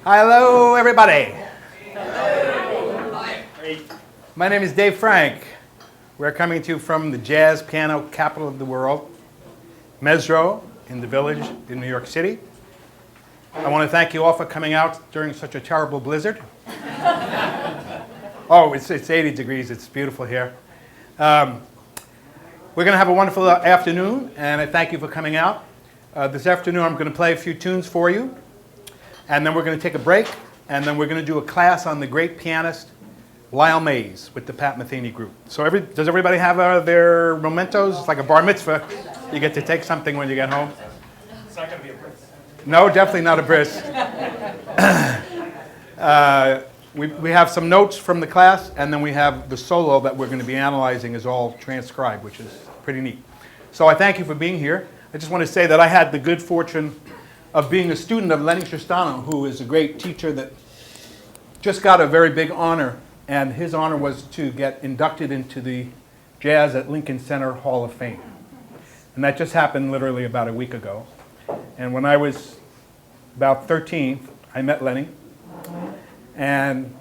Hello, everybody. My name is Dave Frank. We're coming to you from the jazz piano capital of the world, Mesro, in the Village in New York City. I want to thank you all for coming out during such a terrible blizzard. Oh, it's 80 degrees. It's beautiful here. We're going to have a wonderful afternoon, and I thank you for coming out. This afternoon, I'm going to play a few tunes for you, and then we're going to take a break, and then we're going to do a class on the great pianist Lyle Mays with the Pat Metheny Group. So does everybody have their mementos? It's like a bar mitzvah. You get to take something when you get home. It's not going to be a bris. No, definitely not a bris. We have some notes from the class, and then we have the solo that we're going to be analyzing is all transcribed, which is pretty neat. So I thank you for being here. I just want to say that I had the good fortune of being a student of Lennie Tristano, who is a great teacher that just got a very big honor, and his honor was to get inducted into the Jazz at Lincoln Center Hall of Fame. And that just happened literally about a week ago. And when I was about 13, I met Lennie, and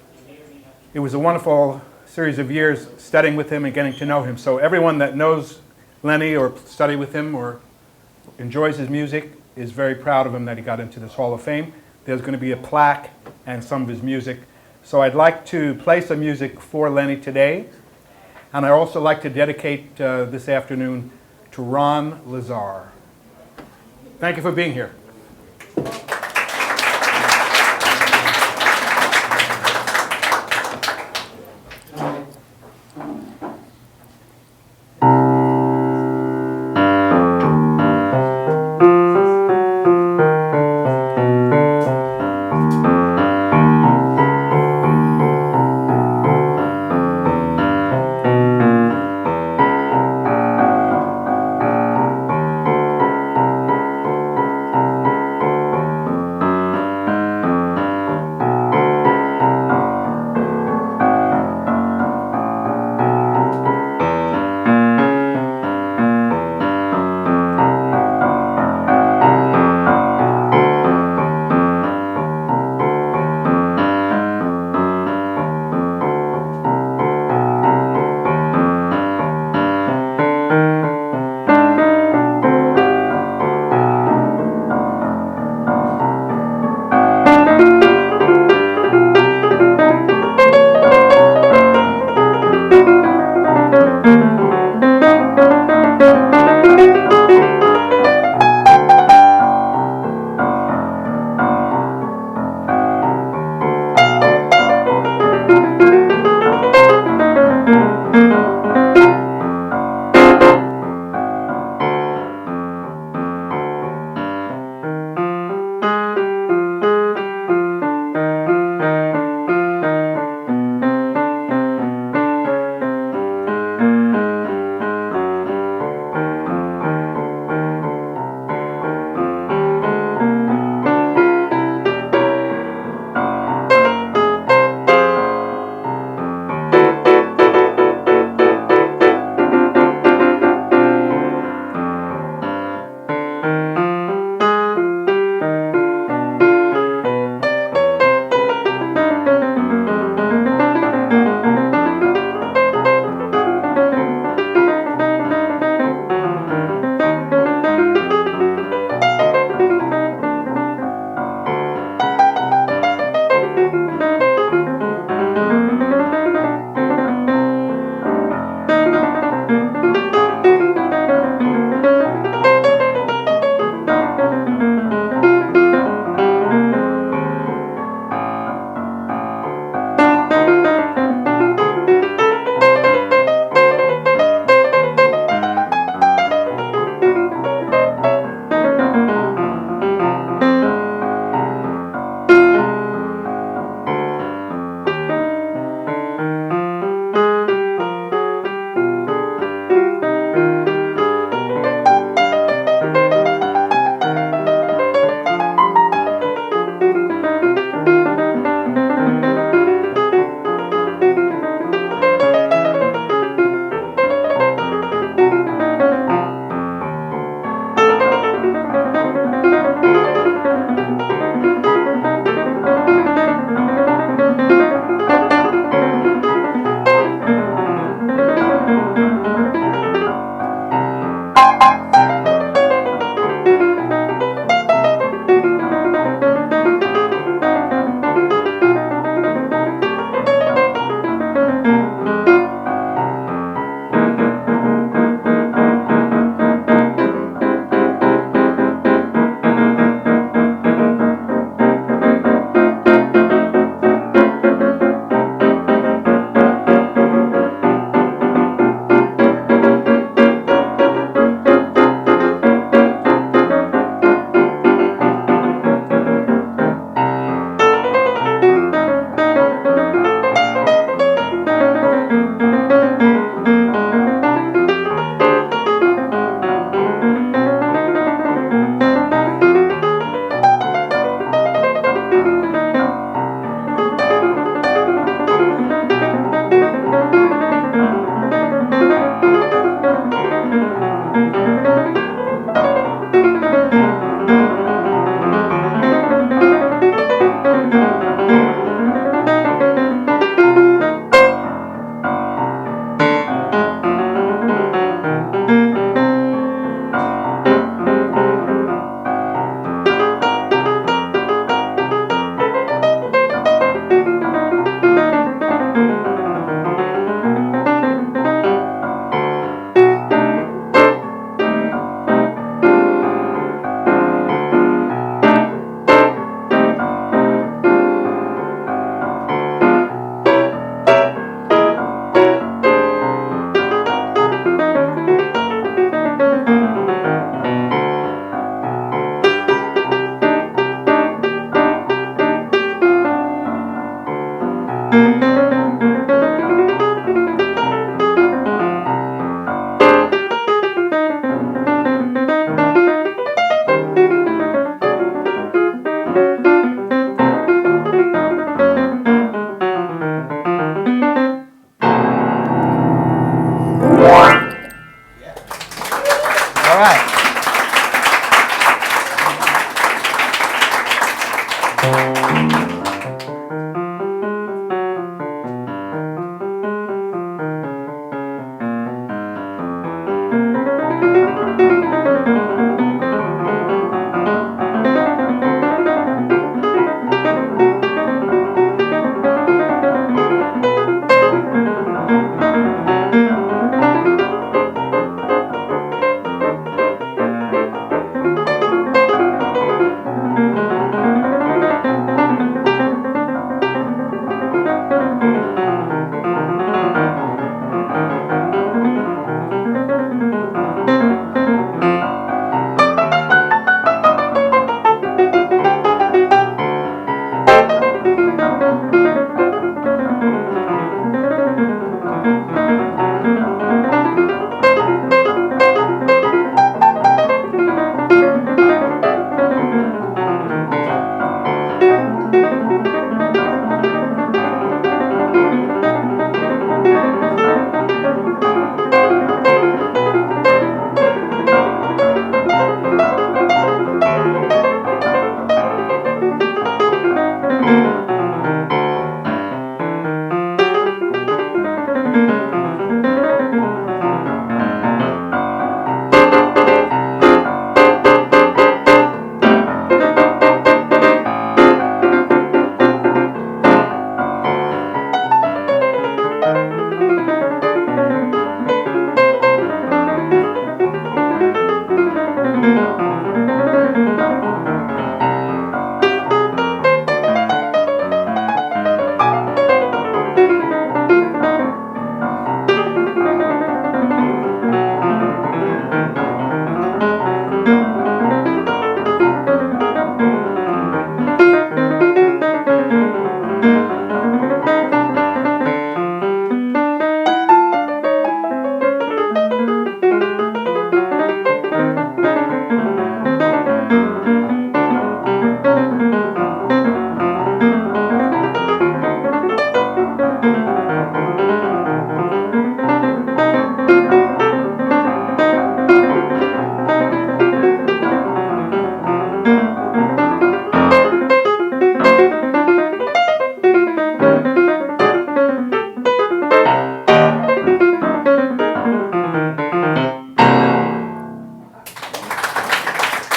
it was a wonderful series of years studying with him and getting to know him. So everyone that knows Lennie or studied with him or enjoys his music is very proud of him that he got into this Hall of Fame. There's going to be a plaque and some of his music. So I'd like to play some music for Lennie today. And I'd also like to dedicate this afternoon to Ron Lazar. Thank you for being here.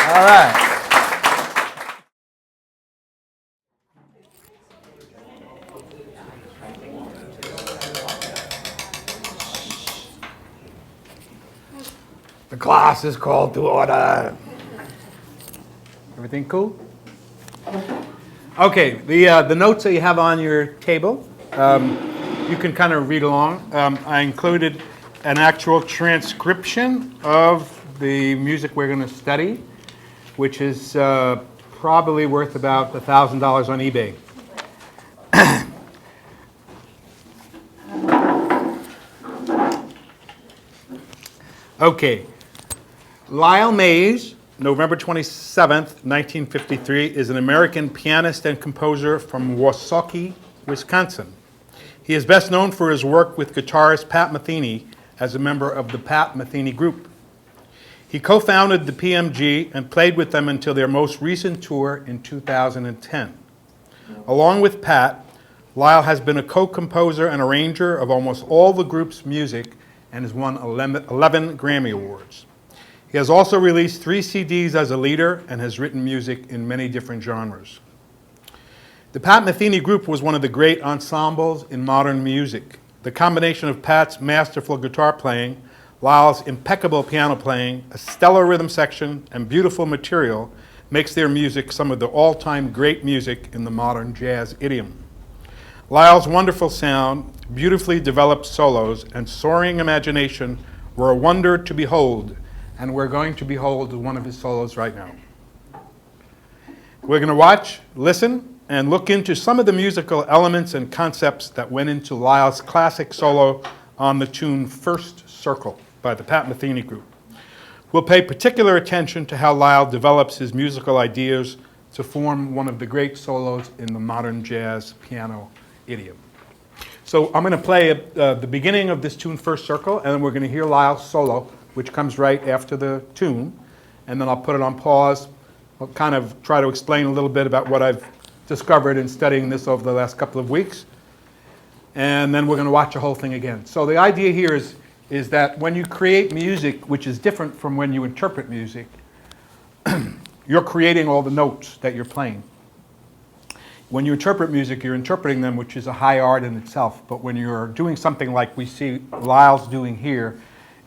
All right. The class is called to order. Everything cool? Okay, the notes that you have on your table, you can kind of read along. I included an actual transcription of the music we're going to study, which is probably worth about $1,000 on eBay. Okay. Lyle Mays, November 27th, 1953, is an American pianist and composer from Wasaukie, Wisconsin. He is best known for his work with guitarist Pat Metheny as a member of the Pat Metheny Group. He co-founded the PMG and played with them until their most recent tour in 2010. Along with Pat, Lyle has been a co-composer and arranger of almost all the group's music and has won 11 Grammy Awards. He has also released 3 CDs as a leader and has written music in many different genres. The Pat Metheny Group was one of the great ensembles in modern music. The combination of Pat's masterful guitar playing, Lyle's impeccable piano playing, a stellar rhythm section, and beautiful material makes their music some of the all-time great music in the modern jazz idiom. Lyle's wonderful sound, beautifully developed solos, and soaring imagination were a wonder to behold, and we're going to behold one of his solos right now. We're going to watch, listen, and look into some of the musical elements and concepts that went into Lyle's classic solo on the tune First Circle by the Pat Metheny Group. We'll pay particular attention to how Lyle develops his musical ideas to form one of the great solos in the modern jazz piano idiom. So I'm going to play the beginning of this tune, First Circle, and then we're going to hear Lyle's solo, which comes right after the tune, and then I'll put it on pause. I'll kind of try to explain a little bit about what I've discovered in studying this over the last couple of weeks. And then we're going to watch the whole thing again. So the idea here is that when you create music, which is different from when you interpret music, you're creating all the notes that you're playing. When you interpret music, you're interpreting them, which is a high art in itself. But when you're doing something like we see Lyle's doing here,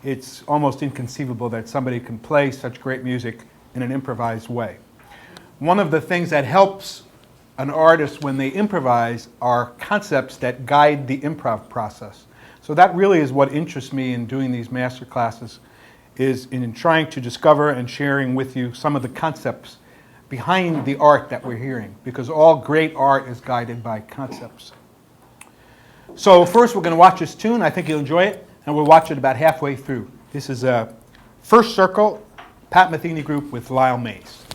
it's almost inconceivable that somebody can play such great music in an improvised way. One of the things that helps an artist when they improvise are concepts that guide the improv process. So that really is what interests me in doing these master classes, is in trying to discover and sharing with you some of the concepts behind the art that we're hearing, because all great art is guided by concepts. So first we're going to watch this tune. I think you'll enjoy it, and we'll watch it about halfway through. This is First Circle, Pat Metheny Group with Lyle Mays.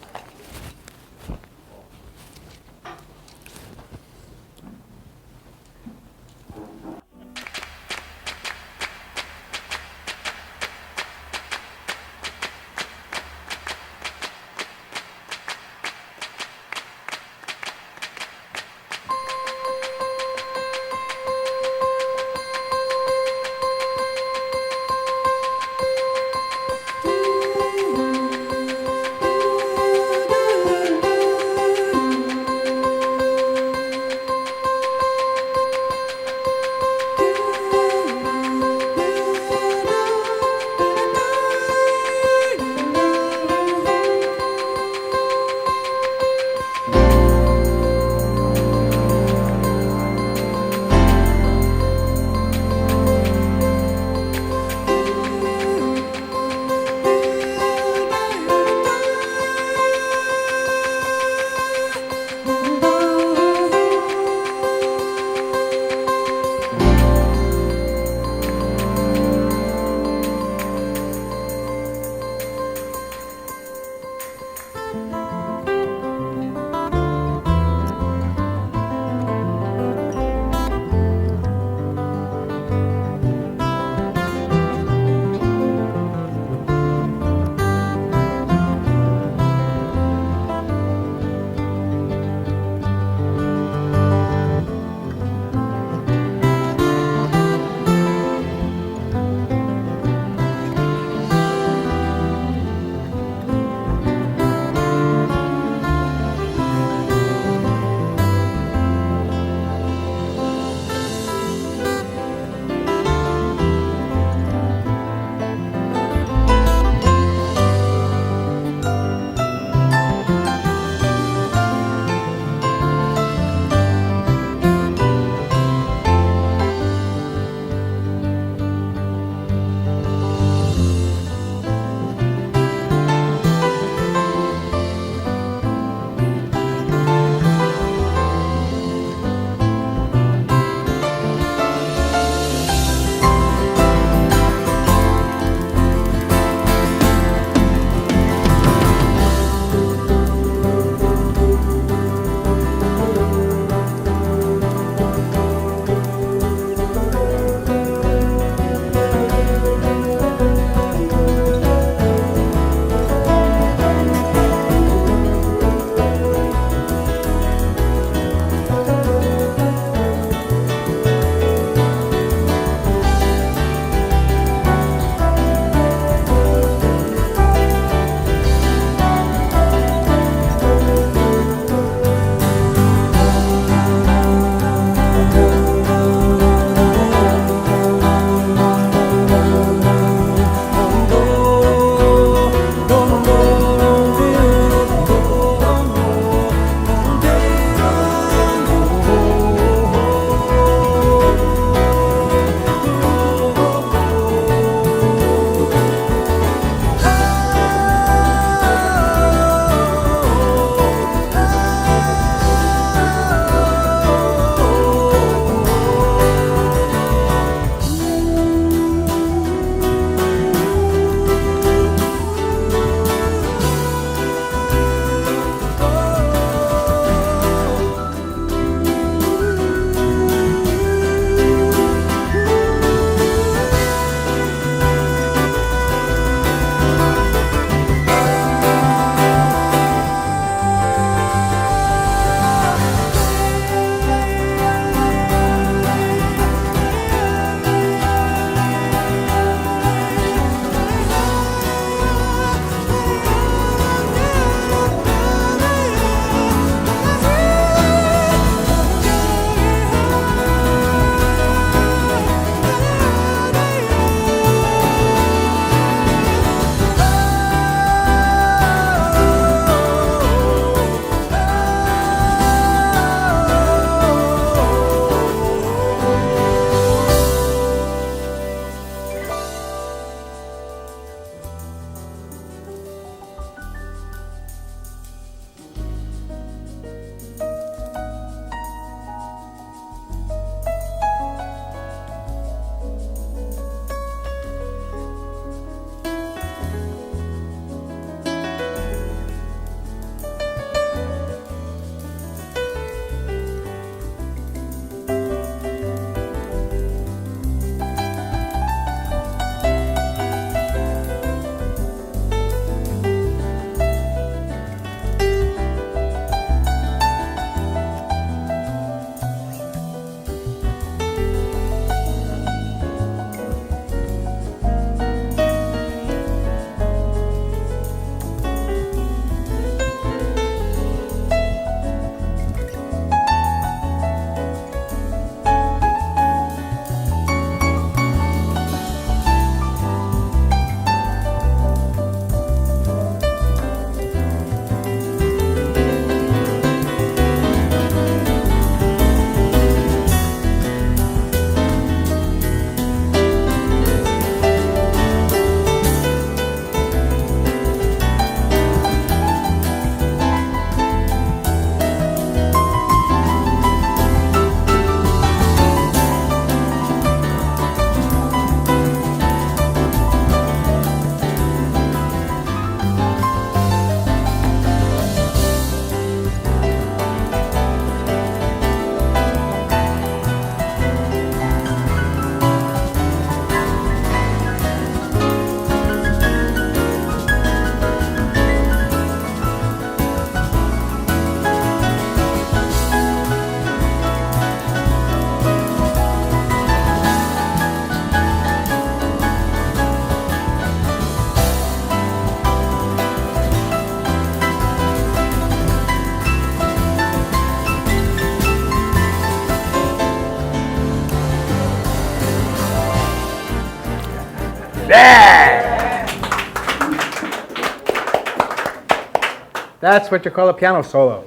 That's what you call a piano solo.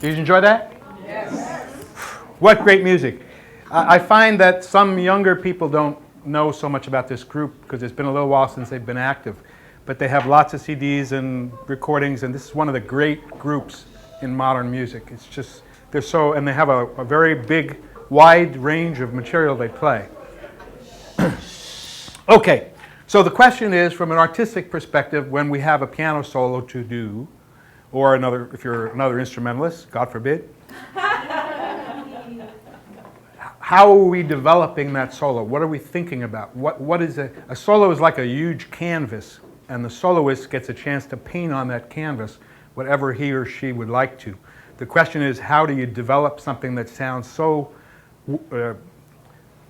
Did you enjoy that? Yes. What great music. I find that some younger people don't know so much about this group because it's been a little while since they've been active. But they have lots of CDs and recordings, and this is one of the great groups in modern music. It's just, and they have a very big, wide range of material they play. Okay, so the question is, from an artistic perspective, when we have a piano solo to do, or another, if you're another instrumentalist, God forbid, how are we developing that solo? What are we thinking about? What is a solo is like a huge canvas, and the soloist gets a chance to paint on that canvas whatever he or she would like to. The question is, how do you develop something that sounds so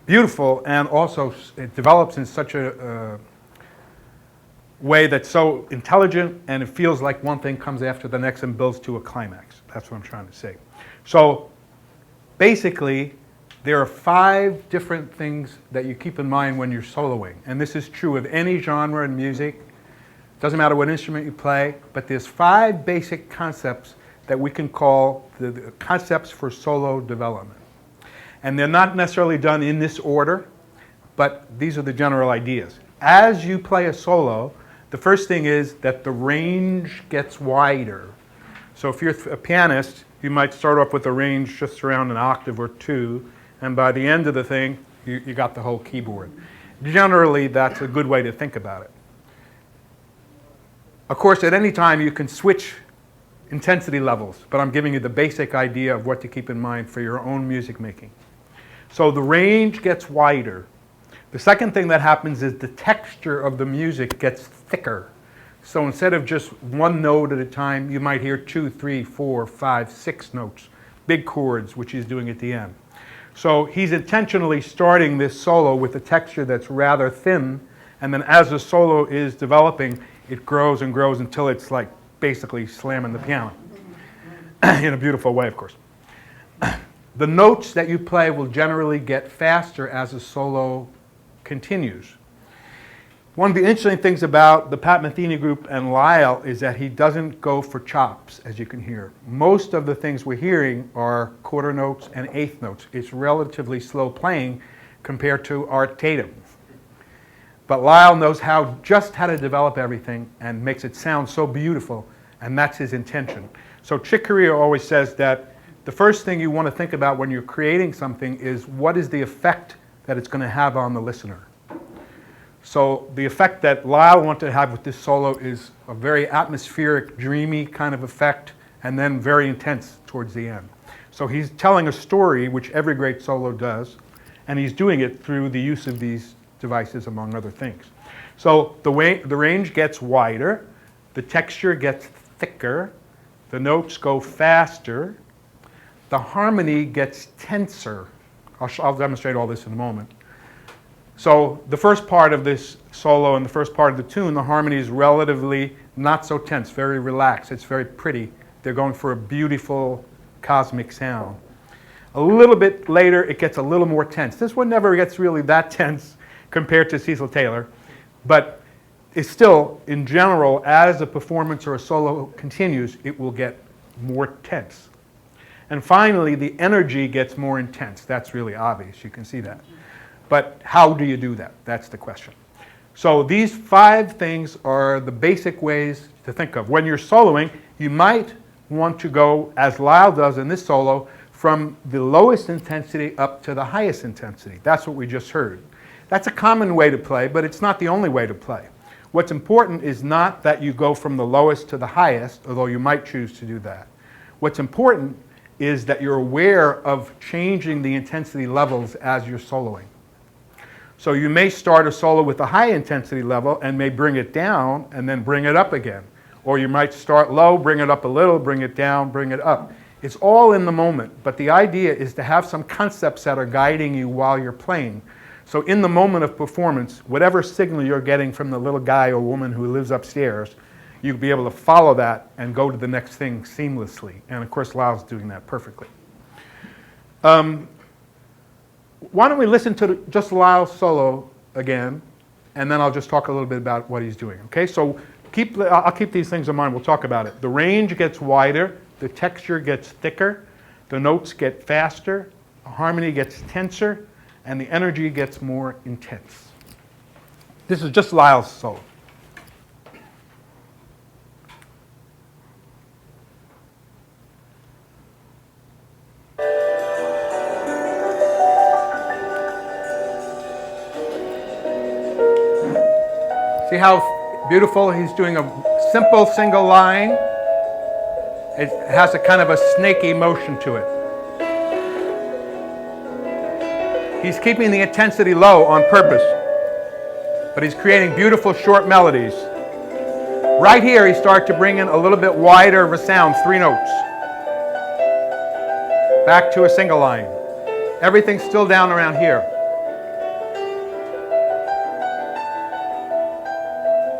beautiful, and also it develops in such a way that's so intelligent, and it feels like one thing comes after the next and builds to a climax. That's what I'm trying to say. So basically, there are 5 different things that you keep in mind when you're soloing, and this is true of any genre in music. Doesn't matter what instrument you play, but there's 5 basic concepts that we can call the concepts for solo development. And they're not necessarily done in this order, but these are the general ideas. As you play a solo, the first thing is that the range gets wider. So if you're a pianist, you might start off with a range just around an octave or 2, and by the end of the thing, you got the whole keyboard. Generally, that's a good way to think about it. Of course, at any time, you can switch intensity levels, but I'm giving you the basic idea of what to keep in mind for your own music making. So the range gets wider. The second thing that happens is the texture of the music gets thicker. So instead of just one note at a time, you might hear 2, 3, 4, 5, 6 notes, big chords, which he's doing at the end. So he's intentionally starting this solo with a texture that's rather thin, and then as the solo is developing, it grows and grows until it's like basically slamming the piano. In a beautiful way, of course. The notes that you play will generally get faster as the solo continues. One of the interesting things about the Pat Metheny Group and Lyle is that he doesn't go for chops, as you can hear. Most of the things we're hearing are quarter notes and eighth notes. It's relatively slow playing compared to Art Tatum. But Lyle knows just how to develop everything and makes it sound so beautiful, and that's his intention. So Chick Corea always says that the first thing you want to think about when you're creating something is what is the effect that it's going to have on the listener. So the effect that Lyle wanted to have with this solo is a very atmospheric, dreamy kind of effect, and then very intense towards the end. So he's telling a story, which every great solo does, and he's doing it through the use of these devices, among other things. So the range gets wider, the texture gets thicker, the notes go faster, the harmony gets tenser. I'll demonstrate all this in a moment. So the first part of this solo and the first part of the tune, the harmony is relatively not so tense, very relaxed. It's very pretty. They're going for a beautiful cosmic sound. A little bit later, it gets a little more tense. This one never gets really that tense compared to Cecil Taylor, but it's still, in general, as a performance or a solo continues, it will get more tense. And finally, the energy gets more intense. That's really obvious. You can see that. But how do you do that? That's the question. So these 5 things are the basic ways to think of. When you're soloing, you might want to go, as Lyle does in this solo, from the lowest intensity up to the highest intensity. That's what we just heard. That's a common way to play, but it's not the only way to play. What's important is not that you go from the lowest to the highest, although you might choose to do that. What's important is that you're aware of changing the intensity levels as you're soloing. So you may start a solo with a high intensity level and may bring it down and then bring it up again. Or you might start low, bring it up a little, bring it down, bring it up. It's all in the moment, but the idea is to have some concepts that are guiding you while you're playing. So in the moment of performance, whatever signal you're getting from the little guy or woman who lives upstairs, you'll be able to follow that and go to the next thing seamlessly. And of course, Lyle's doing that perfectly. Why don't we listen to just Lyle's solo again, and then I'll just talk a little bit about what he's doing. Okay, so I'll keep these things in mind. We'll talk about it. The range gets wider. The texture gets thicker. The notes get faster. The harmony gets tenser. And the energy gets more intense. This is just Lyle's solo. See how beautiful? He's doing a simple single line. It has a kind of a snaky motion to it. He's keeping the intensity low on purpose, but he's creating beautiful short melodies. Right here, he starts to bring in a little bit wider of a sound, 3 notes. Back to a single line. Everything's still down around here.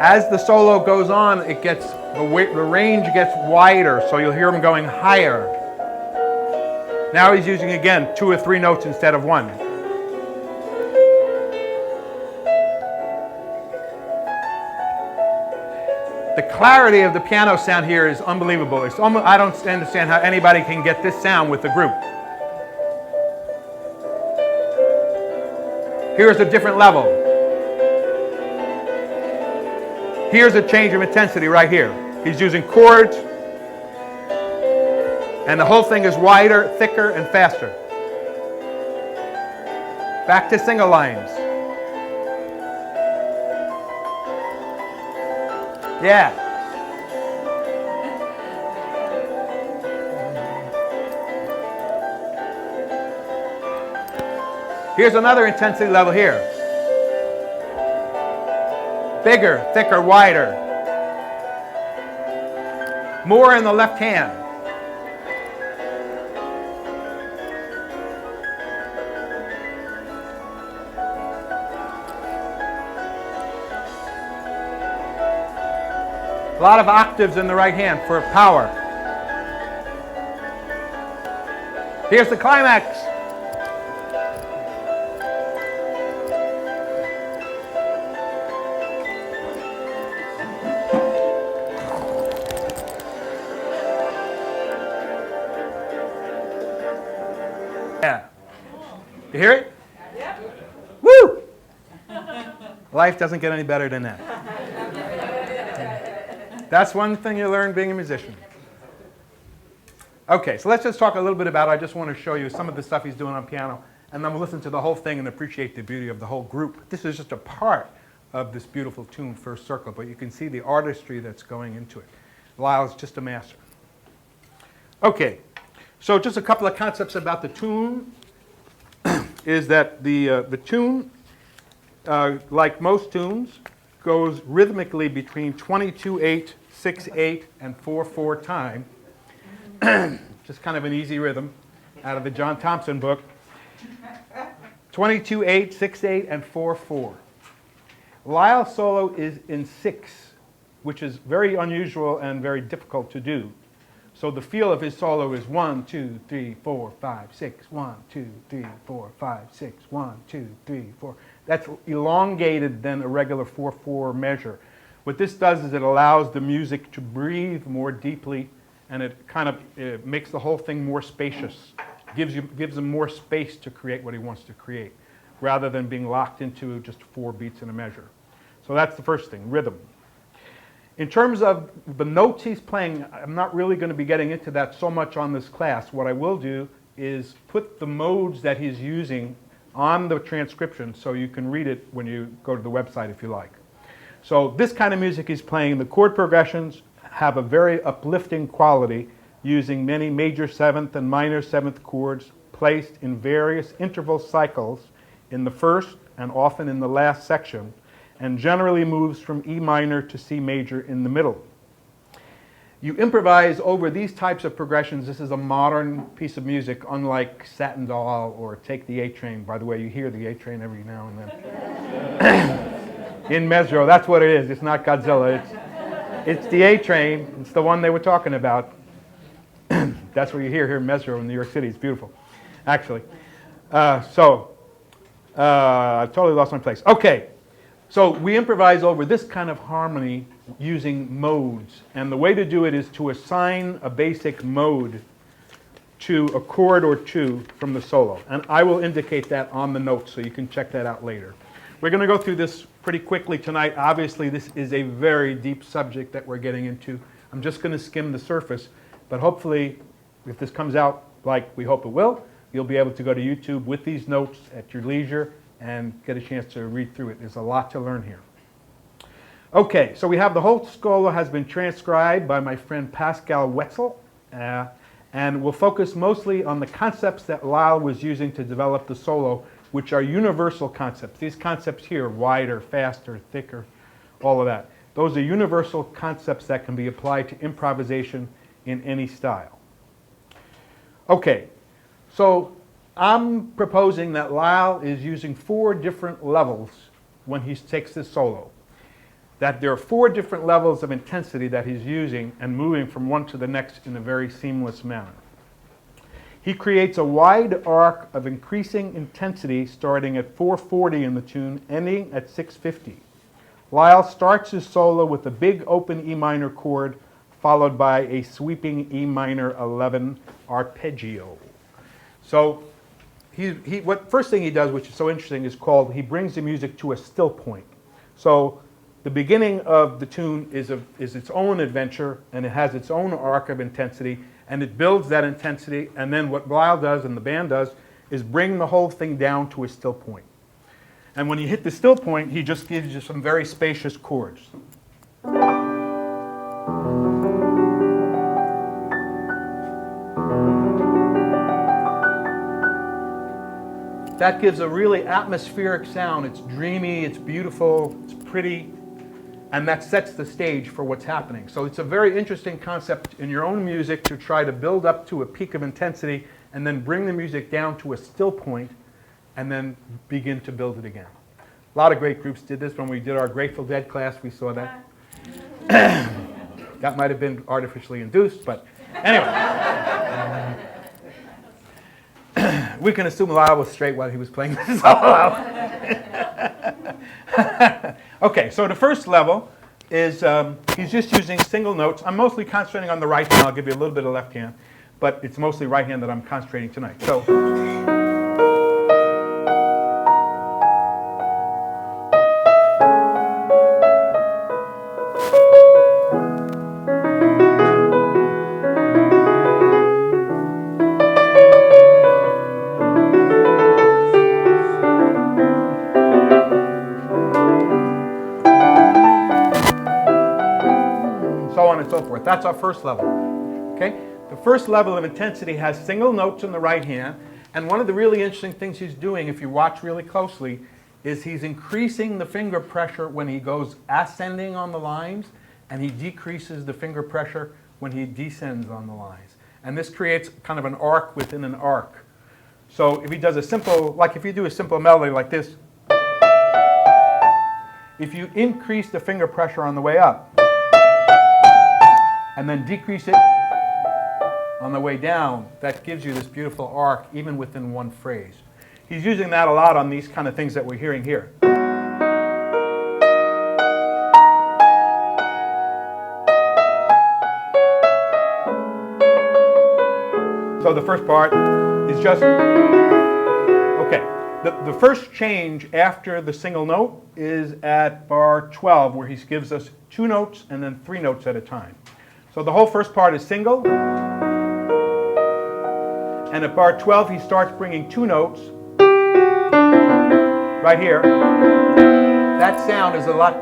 As the solo goes on, the range gets wider, so you'll hear him going higher. Now he's using, again, 2 or 3 notes instead of 1. The clarity of the piano sound here is unbelievable. I don't understand how anybody can get this sound with the group. Here's a different level. Here's a change of intensity right here. He's using chords, and the whole thing is wider, thicker, and faster. Back to single lines. Yeah. Here's another intensity level here. Bigger, thicker, wider. More in the left hand. A lot of octaves in the right hand for power. Here's the climax. Yeah. You hear it? Yep. Woo! Life doesn't get any better than that. That's one thing you learn being a musician. Okay, so let's just talk a little bit about it. I just want to show you some of the stuff he's doing on piano, and then we'll listen to the whole thing and appreciate the beauty of the whole group. This is just a part of this beautiful tune, First Circle, but you can see the artistry that's going into it. Lyle's just a master. Okay, so just a couple of concepts about the tune is that the tune, like most tunes, goes rhythmically between 22/8, 6/8, and 4/4 time. Just kind of an easy rhythm out of the John Thompson book. 22/8, 6/8, and 4/4. Lyle's solo is in 6, which is very unusual and very difficult to do. So the feel of his solo is 1, 2, 3, 4, 5, 6, 1, 2, 3, 4, 5, 6, 1, 2, 3, 4. That's elongated than a regular 4/4 measure. What this does is it allows the music to breathe more deeply, and it makes the whole thing more spacious. Gives him more space to create what he wants to create, rather than being locked into just 4 beats in a measure. So that's the first thing, rhythm. In terms of the notes he's playing, I'm not really going to be getting into that so much on this class. What I will do is put the modes that he's using on the transcription so you can read it when you go to the website if you like. So this kind of music he's playing, the chord progressions have a very uplifting quality using many major 7th and minor 7th chords placed in various interval cycles in the first and often in the last section, and generally moves from E minor to C major in the middle. You improvise over these types of progressions. This is a modern piece of music, unlike Satin Doll or Take the A Train. By the way, you hear the A Train every now and then. In Mesro, that's what it is. It's not Godzilla. It's the A Train. It's the one they were talking about. That's what you hear here in Mesro in New York City. It's beautiful, actually. I totally lost my place. Okay. So we improvise over this kind of harmony using modes. And the way to do it is to assign a basic mode to a chord or two from the solo. And I will indicate that on the notes so you can check that out later. We're going to go through this pretty quickly tonight. Obviously, this is a very deep subject that we're getting into. I'm just going to skim the surface, but hopefully, if this comes out like we hope it will, you'll be able to go to YouTube with these notes at your leisure and get a chance to read through it. There's a lot to learn here. Okay, so we have the whole solo has been transcribed by my friend Pascal Wetzel, and we'll focus mostly on the concepts that Lyle was using to develop the solo, which are universal concepts. These concepts here, wider, faster, thicker, all of that. Those are universal concepts that can be applied to improvisation in any style. Okay, so I'm proposing that Lyle is using 4 different levels when he takes this solo. That there are 4 different levels of intensity that he's using and moving from one to the next in a very seamless manner. He creates a wide arc of increasing intensity starting at 440 in the tune, ending at 650. Lyle starts his solo with a big open E minor chord, followed by a sweeping E minor 11 arpeggio. So what first thing he does, which is so interesting, is called, he brings the music to a still point. So the beginning of the tune is its own adventure, and it has its own arc of intensity, and it builds that intensity, and then what Lyle does and the band does is bring the whole thing down to a still point. And when you hit the still point, he just gives you some very spacious chords. That gives a really atmospheric sound. It's dreamy, it's beautiful, it's pretty, and that sets the stage for what's happening. So it's a very interesting concept in your own music to try to build up to a peak of intensity and then bring the music down to a still point and then begin to build it again. A lot of great groups did this. When we did our Grateful Dead class, we saw that. That might have been artificially induced, but anyway. We can assume Lyle was straight while he was playing this solo. Okay, so the first level is he's just using single notes. I'm mostly concentrating on the right hand. I'll give you a little bit of left hand, but it's mostly right hand that I'm concentrating tonight. So on and so forth. That's our first level. Okay? The first level of intensity has single notes in the right hand, and one of the really interesting things he's doing, if you watch really closely, is he's increasing the finger pressure when he goes ascending on the lines, and he decreases the finger pressure when he descends on the lines. And this creates kind of an arc within an arc. So if he does a simple, like if you do a simple melody like this, if you increase the finger pressure on the way up, and then decrease it on the way down, that gives you this beautiful arc even within one phrase. He's using that a lot on these kind of things that we're hearing here. So the first part is just, okay. The first change after the single note is at bar 12, where he gives us 2 notes and then 3 notes at a time. So the whole first part is single, and at bar 12 he starts bringing 2 notes right here. That sound is a lot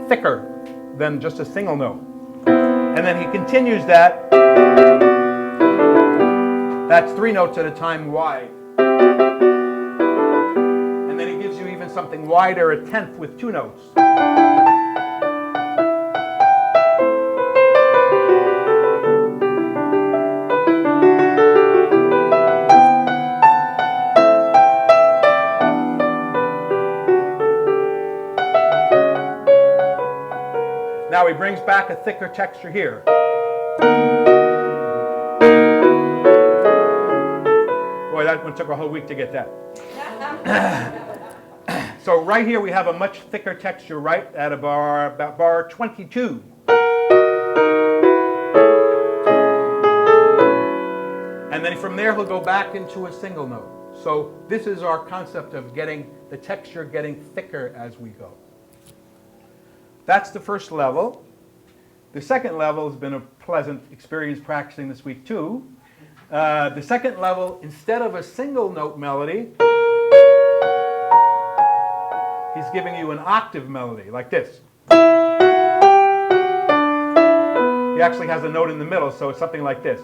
thicker than just a single note. And then he continues that. That's 3 notes at a time wide. And then he gives you even something wider, a 10th with 2 notes. Now he brings back a thicker texture here. Boy, that one took a whole week to get that. So right here we have a much thicker texture right at about bar 22. And then from there he'll go back into a single note. So this is our concept of getting the texture getting thicker as we go. That's the first level. The second level has been a pleasant experience practicing this week too. The second level, instead of a single note melody, he's giving you an octave melody like this. He actually has a note in the middle, so it's something like this.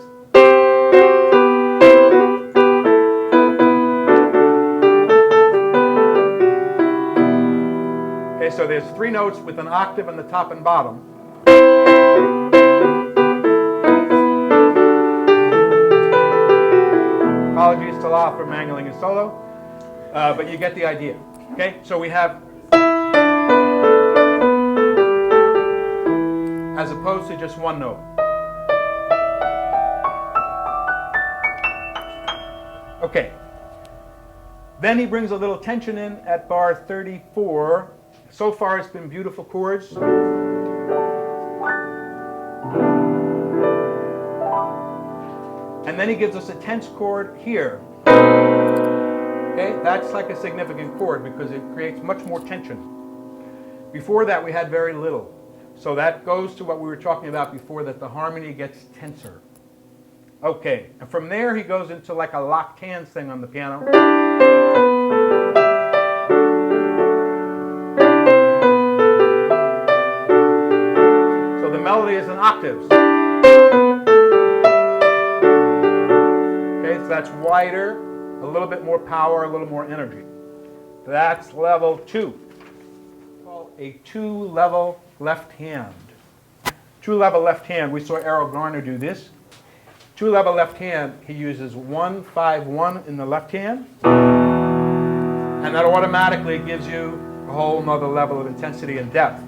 Okay, so there's 3 notes with an octave on the top and bottom. Apologies to Lyle for mangling his solo, but you get the idea. Okay, so we have, as opposed to just one note. Okay, then he brings a little tension in at bar 34. So far it's been beautiful chords. And then he gives us a tense chord here. Okay, that's like a significant chord because it creates much more tension. Before that we had very little. So that goes to what we were talking about before, that the harmony gets tenser. Okay, and from there he goes into like a locked hands thing on the piano. So the melody is in octaves. Okay, so that's wider, a little bit more power, a little more energy. That's level 2. Called a 2-level left hand. 2-level left hand, we saw Errol Garner do this. 2-level left hand, he uses 1-5-1 in the left hand, and that automatically gives you a whole nother level of intensity and depth.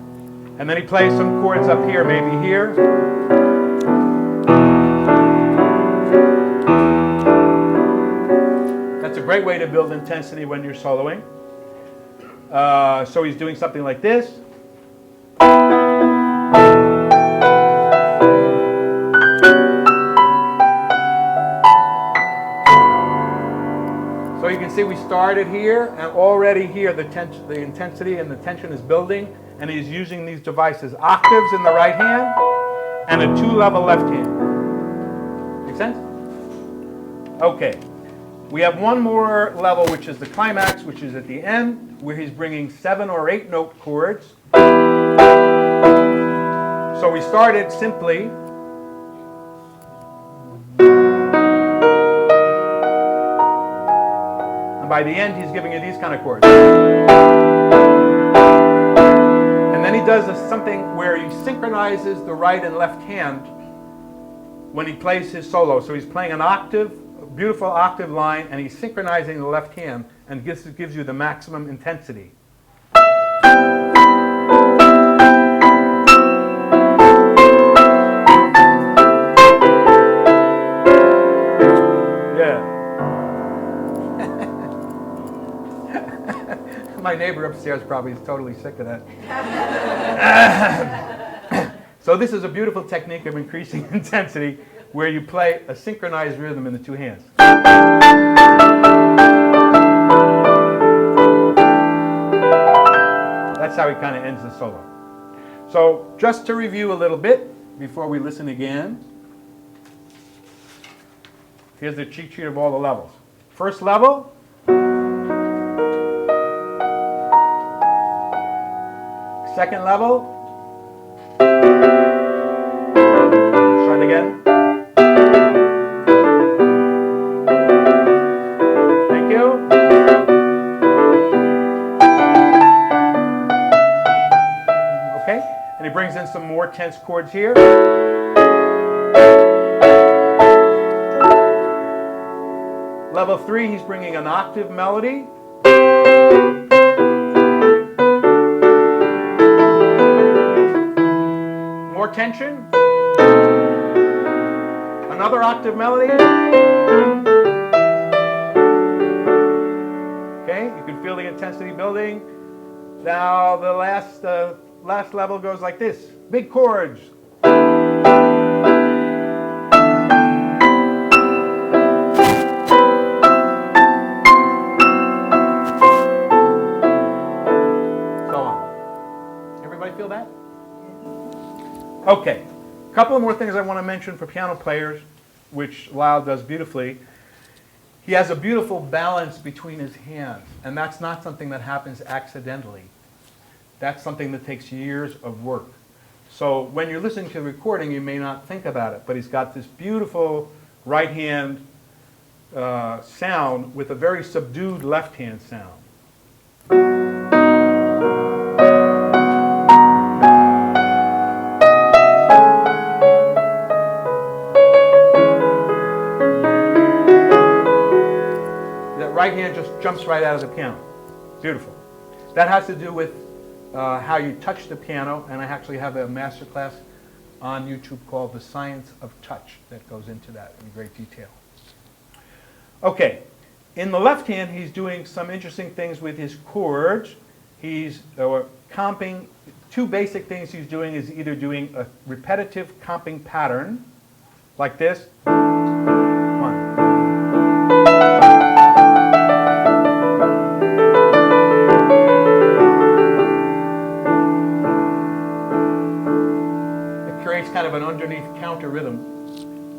And then he plays some chords up here, maybe here. That's a great way to build intensity when you're soloing. So he's doing something like this. So you can see we started here, and already here the intensity and the tension is building, and he's using these devices, octaves in the right hand and a 2-level left hand. Make sense? Okay. We have one more level, which is the climax, which is at the end, where he's bringing 7 or 8 note chords. So we started simply. And by the end, he's giving you these kind of chords. And then he does something where he synchronizes the right and left hand when he plays his solo. So he's playing an octave, a beautiful octave line, and he's synchronizing the left hand, and gives you the maximum intensity. My neighbor upstairs probably is totally sick of that. So this is a beautiful technique of increasing intensity where you play a synchronized rhythm in the 2 hands. That's how he kind of ends the solo. So just to review a little bit before we listen again. Here's the cheat sheet of all the levels. First level. Second level. Try it again. Thank you. Okay, and he brings in some more tense chords here. Level 3, he's bringing an octave melody. More tension. Another octave melody. Okay, you can feel the intensity building. Now the last level goes like this. Big chords. So on. Everybody feel that? Okay. A couple of more things I want to mention for piano players, which Lyle does beautifully. He has a beautiful balance between his hands, and that's not something that happens accidentally. That's something that takes years of work. So when you're listening to the recording, you may not think about it, but he's got this beautiful right hand sound with a very subdued left hand sound. Right hand just jumps right out of the piano. Beautiful. That has to do with how you touch the piano, and I actually have a master class on YouTube called The Science of Touch that goes into that in great detail. Okay, in the left hand he's doing some interesting things with his chords. He's comping. Two basic things he's doing is either doing a repetitive comping pattern like this. Kind of an underneath counter rhythm.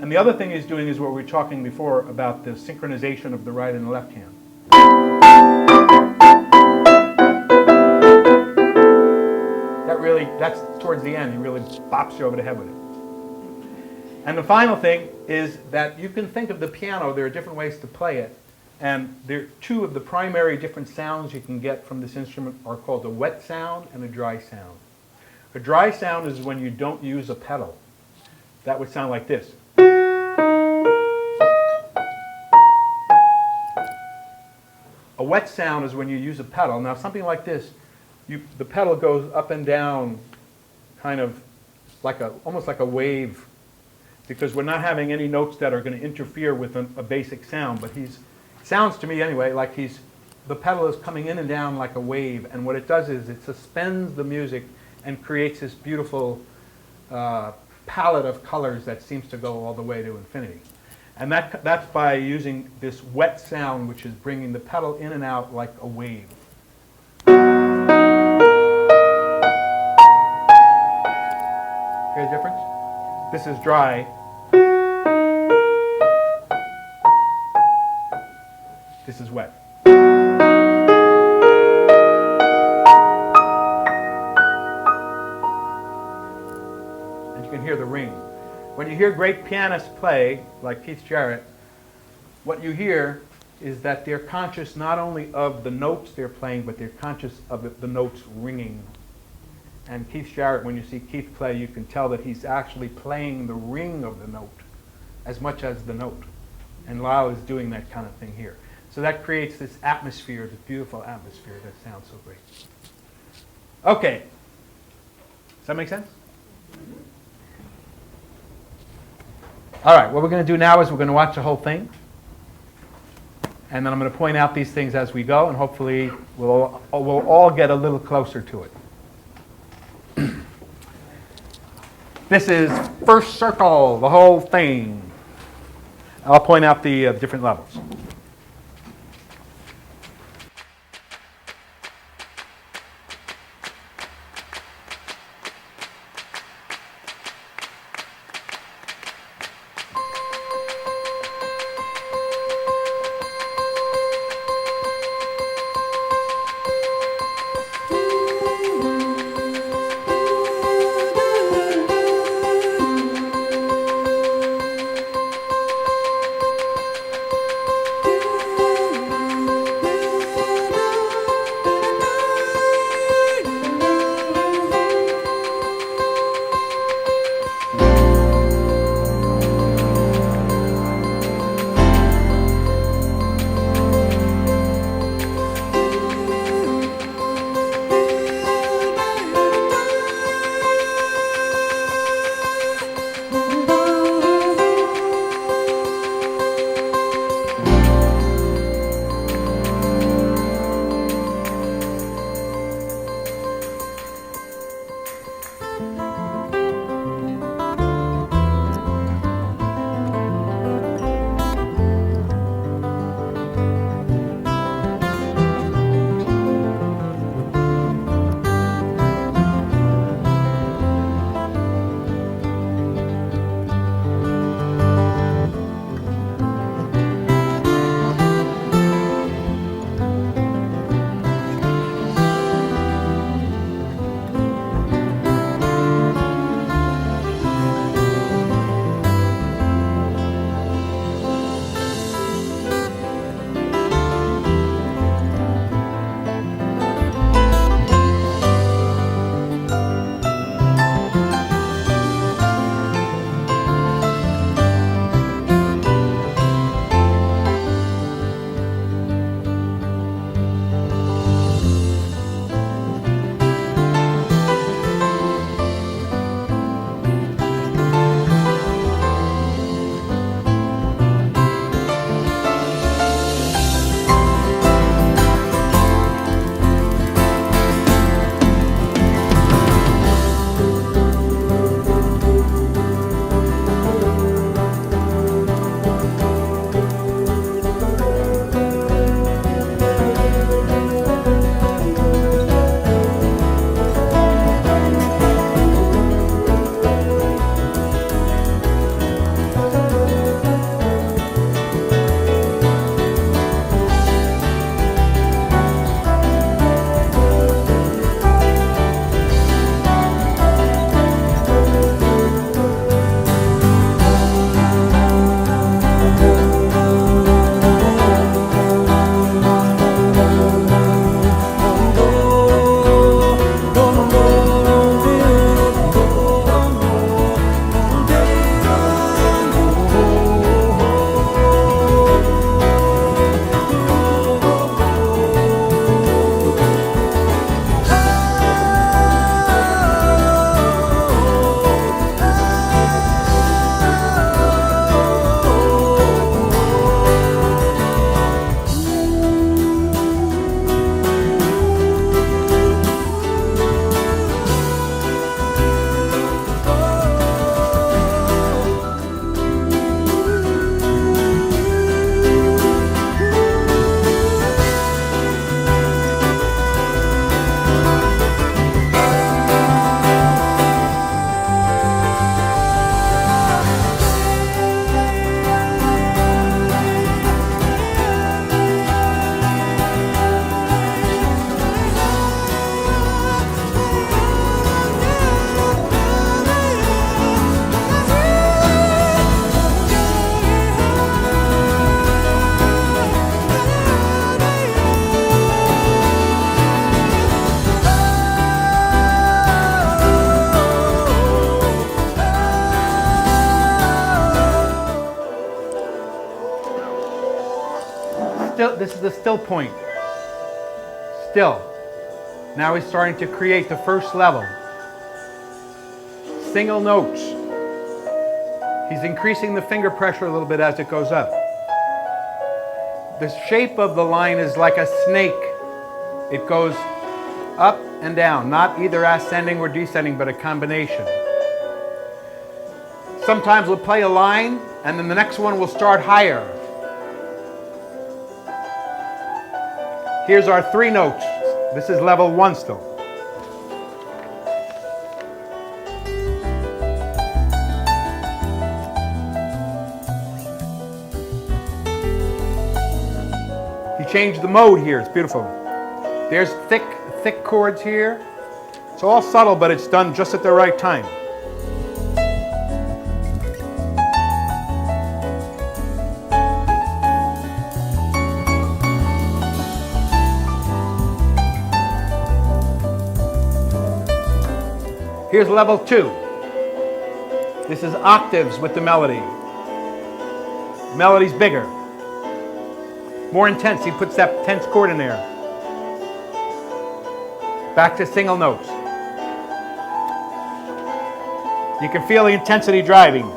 And the other thing he's doing is what we were talking before about the synchronization of the right and the left hand. That's towards the end. He really bops you over the head with it. And the final thing is that you can think of the piano, there are different ways to play it, and there are two of the primary different sounds you can get from this instrument are called a wet sound and a dry sound. A dry sound is when you don't use a pedal. That would sound like this. A wet sound is when you use a pedal. Now something like this, the pedal goes up and down kind of like almost like a wave, because we're not having any notes that are going to interfere with a basic sound, but sounds to me anyway like the pedal is coming in and down like a wave, and what it does is it suspends the music and creates this beautiful palette of colors that seems to go all the way to infinity. And that's by using this wet sound, which is bringing the pedal in and out like a wave. Hear the difference? This is dry. This is wet. Hear the ring. When you hear great pianists play, like Keith Jarrett, what you hear is that they're conscious not only of the notes they're playing, but they're conscious of the notes ringing. And Keith Jarrett, when you see Keith play, you can tell that he's actually playing the ring of the note as much as the note. And Lyle is doing that kind of thing here. So that creates this atmosphere, this beautiful atmosphere that sounds so great. Okay. Does that make sense? All right, what we're going to do now is we're going to watch the whole thing. And then I'm going to point out these things as we go, and hopefully we'll all get a little closer to it. This is first circle, the whole thing. I'll point out the different levels. this is the still point. Still. Now he's starting to create the first level. Single notes. He's increasing the finger pressure a little bit as it goes up. The shape of the line is like a snake. It goes up and down, not either ascending or descending, but a combination. Sometimes we'll play a line, and then the next one will start higher. Here's our 3 notes. This is level 1 still. He changed the mode here. It's beautiful. There's thick chords here. It's all subtle, but it's done just at the right time. Here's level 2. This is octaves with the melody. Melody's bigger. More intense. He puts that tense chord in there. Back to single notes. You can feel the intensity driving.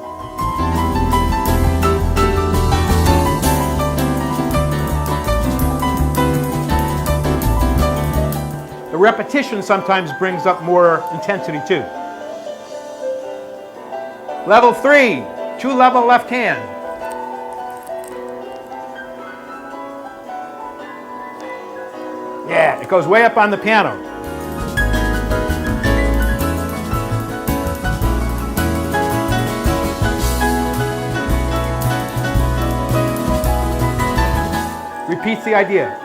The repetition sometimes brings up more intensity too. Level 3, 2 level left hand. Yeah, it goes way up on the piano. Repeats the idea.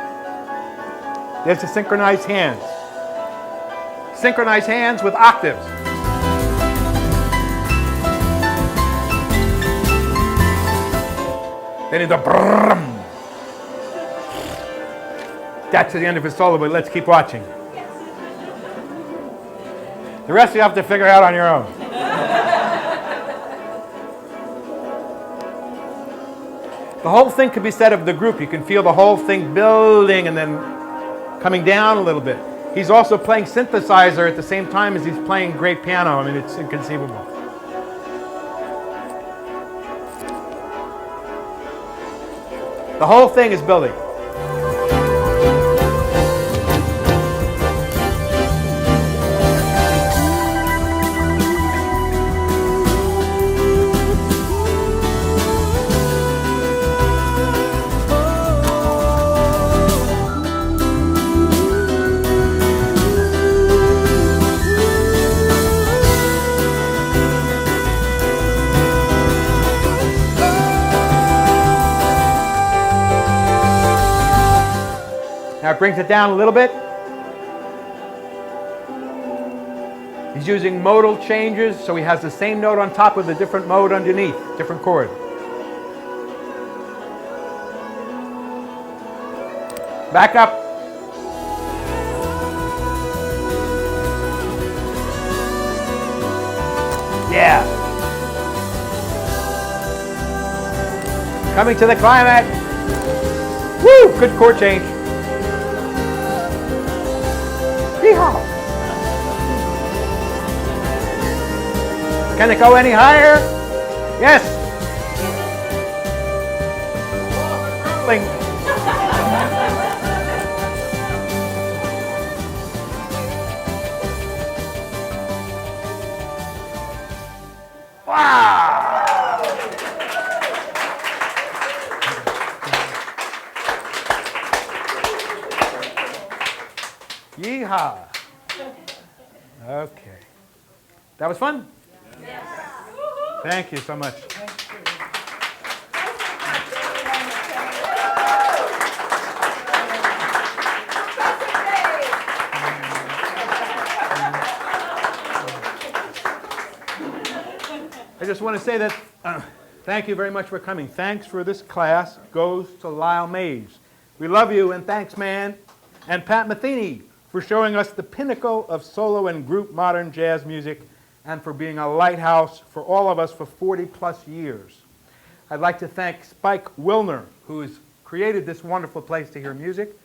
There's the synchronized hands. Synchronized hands with octaves. Then it's a brrrm. That's the end of his solo, but let's keep watching. The rest you have to figure out on your own. The whole thing could be said of the group. You can feel the whole thing building and then coming down a little bit. He's also playing synthesizer at the same time as he's playing great piano. I mean, it's inconceivable. The whole thing is building. Now it brings it down a little bit. He's using modal changes, so he has the same note on top with a different mode underneath, different chord. Back up. Yeah. Coming to the climax. Woo! Good chord change. Yeehaw! Can it go any higher? Yes. Wow! Yeehaw! Okay. That was fun? Yes. Thank you so much. I just want to say that thank you very much for coming. Thanks for this class goes to Lyle Mays. We love you and thanks, man. And Pat Metheny for showing us the pinnacle of solo and group modern jazz music and for being a lighthouse for all of us for 40 plus years. I'd like to thank Spike Wilner, who is created this wonderful place to hear music.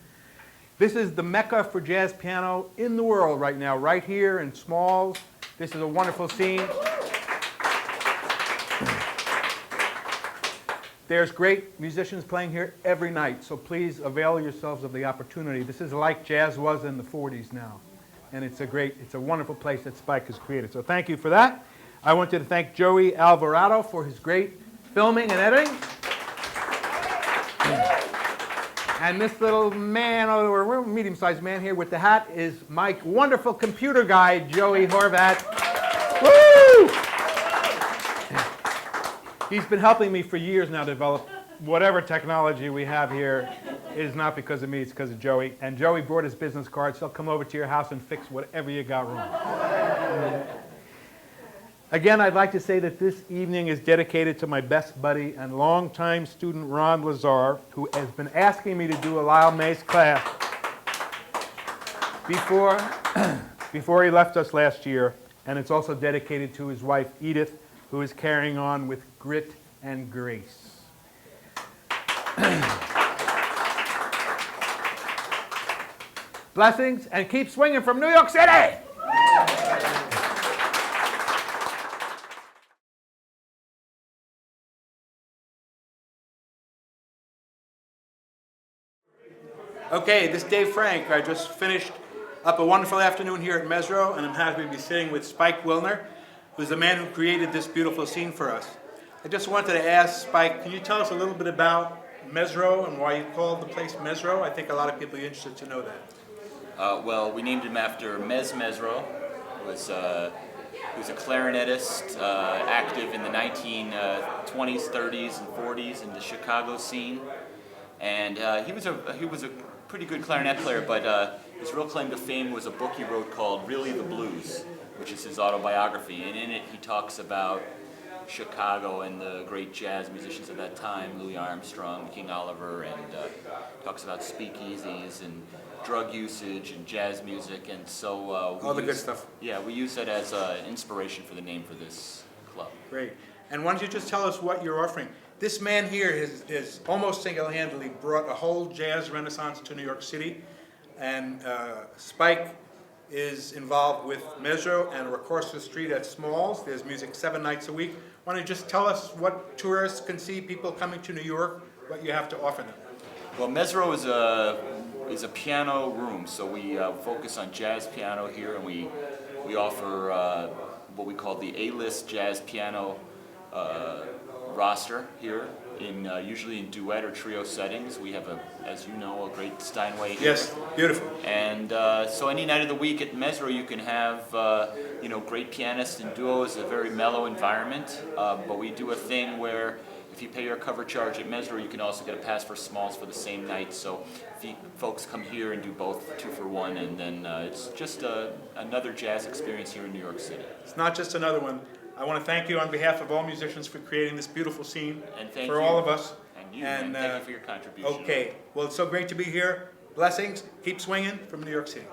This is the mecca for jazz piano in the world right now, right here in Smalls. This is a wonderful scene. There's great musicians playing here every night, so please avail yourselves of the opportunity. This is like jazz was in the 40s now, and it's a wonderful place that Spike has created. So thank you for that. I want to thank Joey Alvarado for his great filming and editing. And this little man, or medium-sized man here with the hat is my wonderful computer guy, Joey Horvat. Woo! He's been helping me for years now develop whatever technology we have here. It is not because of me, it's because of Joey. And Joey brought his business cards. He'll come over to your house and fix whatever you got wrong. Again, I'd like to say that this evening is dedicated to my best buddy and longtime student, Ron Lazar, who has been asking me to do a Lyle Mays class before he left us last year. And it's also dedicated to his wife, Edith, who is carrying on with grit and grace. Blessings, and keep swinging from New York City! Okay, this is Dave Frank. I just finished up a wonderful afternoon here at Mesro, and I'm happy to be sitting with Spike Wilner, who's the man who created this beautiful scene for us. I just wanted to ask Spike, can you tell us a little bit about Mesro and why you called the place Mesro? I think a lot of people are interested to know that. Well, we named him after Mez Mesro, who was a clarinetist, active in the 1920s, 30s, and 40s in the Chicago scene. And he was a pretty good clarinet player, but his real claim to fame was a book he wrote called Really the Blues, which is his autobiography. And in it he talks about Chicago and the great jazz musicians of that time, Louis Armstrong, King Oliver, and talks about speakeasies and drug usage and jazz music. And so all the good stuff. Yeah, we use that as inspiration for the name for this club. Great. And why don't you just tell us what you're offering? This man here is almost single-handedly brought a whole jazz renaissance to New York City, and Spike is involved with Mesro and across the street at Smalls. There's music 7 nights a week. Why don't you just tell us what tourists can see, people coming to New York, what you have to offer them? Well, Mesro is a piano room, so we focus on jazz piano here, and we offer what we call the A-list jazz piano roster here, usually in duet or trio settings. We have, as you know, a great Steinway here. Yes, beautiful. And so any night of the week at Mesro, you can have great pianists and duos, a very mellow environment. But we do a thing where if you pay your cover charge at Mesro, you can also get a pass for Smalls for the same night. So if folks come here and do both 2 for 1, and then it's just another jazz experience here in New York City. It's not just another one. I want to thank you on behalf of all musicians for creating this beautiful scene for all of us. And thank you for your contribution. Okay. Well, it's so great to be here. Blessings. Keep swinging from New York City.